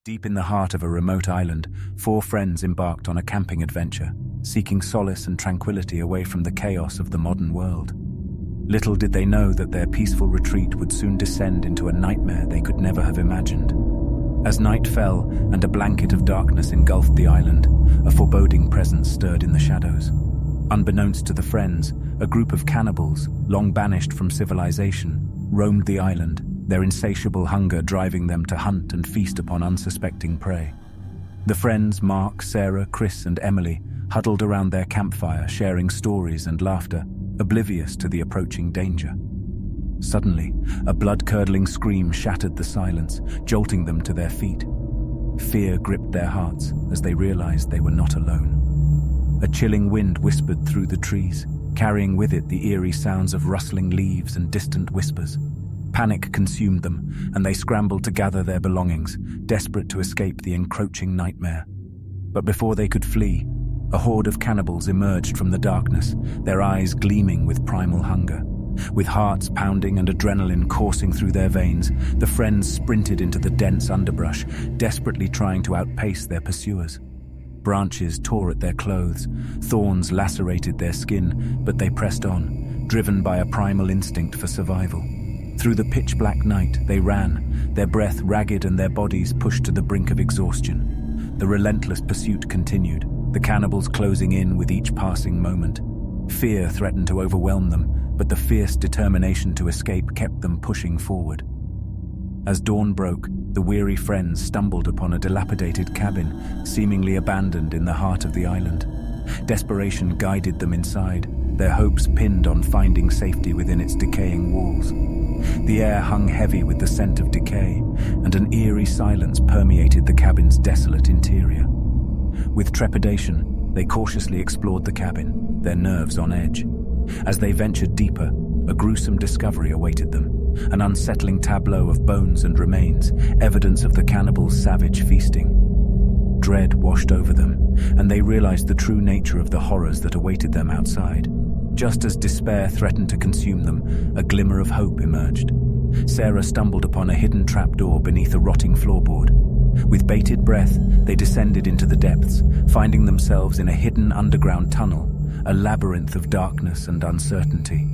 Deep in the heart of a remote island, 4 friends embarked on a camping adventure, seeking solace and tranquility away from the chaos of the modern world. Little did they know that their peaceful retreat would soon descend into a nightmare they could never have imagined. As night fell and a blanket of darkness engulfed the island, a foreboding presence stirred in the shadows. Unbeknownst to the friends, a group of cannibals, long banished from civilization, roamed the island, their insatiable hunger driving them to hunt and feast upon unsuspecting prey. The friends, Mark, Sarah, Chris, and Emily, huddled around their campfire, sharing stories and laughter, oblivious to the approaching danger. Suddenly, a blood-curdling scream shattered the silence, jolting them to their feet. Fear gripped their hearts as they realized they were not alone. A chilling wind whispered through the trees, carrying with it the eerie sounds of rustling leaves and distant whispers. Panic consumed them, and they scrambled to gather their belongings, desperate to escape the encroaching nightmare. But before they could flee, a horde of cannibals emerged from the darkness, their eyes gleaming with primal hunger. With hearts pounding and adrenaline coursing through their veins, the friends sprinted into the dense underbrush, desperately trying to outpace their pursuers. Branches tore at their clothes, thorns lacerated their skin, but they pressed on, driven by a primal instinct for survival. Through the pitch-black night, they ran, their breath ragged and their bodies pushed to the brink of exhaustion. The relentless pursuit continued, the cannibals closing in with each passing moment. Fear threatened to overwhelm them, but the fierce determination to escape kept them pushing forward. As dawn broke, the weary friends stumbled upon a dilapidated cabin, seemingly abandoned in the heart of the island. Desperation guided them inside, their hopes pinned on finding safety within its decaying walls. The air hung heavy with the scent of decay, and an eerie silence permeated the cabin's desolate interior. With trepidation, they cautiously explored the cabin, their nerves on edge. As they ventured deeper, a gruesome discovery awaited them, an unsettling tableau of bones and remains, evidence of the cannibals' savage feasting. Dread washed over them, and they realized the true nature of the horrors that awaited them outside. Just as despair threatened to consume them, a glimmer of hope emerged. Sarah stumbled upon a hidden trapdoor beneath a rotting floorboard. With bated breath, they descended into the depths, finding themselves in a hidden underground tunnel, a labyrinth of darkness and uncertainty.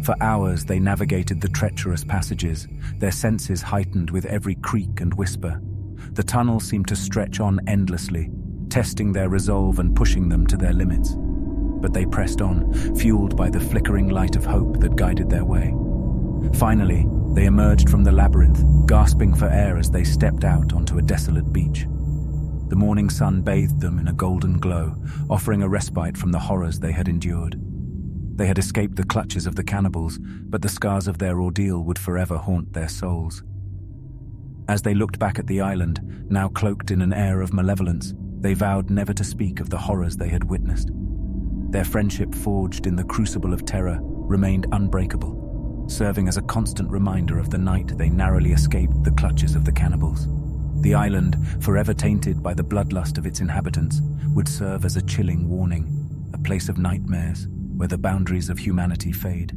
For hours they navigated the treacherous passages, their senses heightened with every creak and whisper. The tunnel seemed to stretch on endlessly, testing their resolve and pushing them to their limits. But they pressed on, fueled by the flickering light of hope that guided their way. Finally, they emerged from the labyrinth, gasping for air as they stepped out onto a desolate beach. The morning sun bathed them in a golden glow, offering a respite from the horrors they had endured. They had escaped the clutches of the cannibals, but the scars of their ordeal would forever haunt their souls. As they looked back at the island, now cloaked in an air of malevolence, they vowed never to speak of the horrors they had witnessed. Their friendship, forged in the crucible of terror, remained unbreakable, serving as a constant reminder of the night they narrowly escaped the clutches of the cannibals. The island, forever tainted by the bloodlust of its inhabitants, would serve as a chilling warning, a place of nightmares where the boundaries of humanity fade.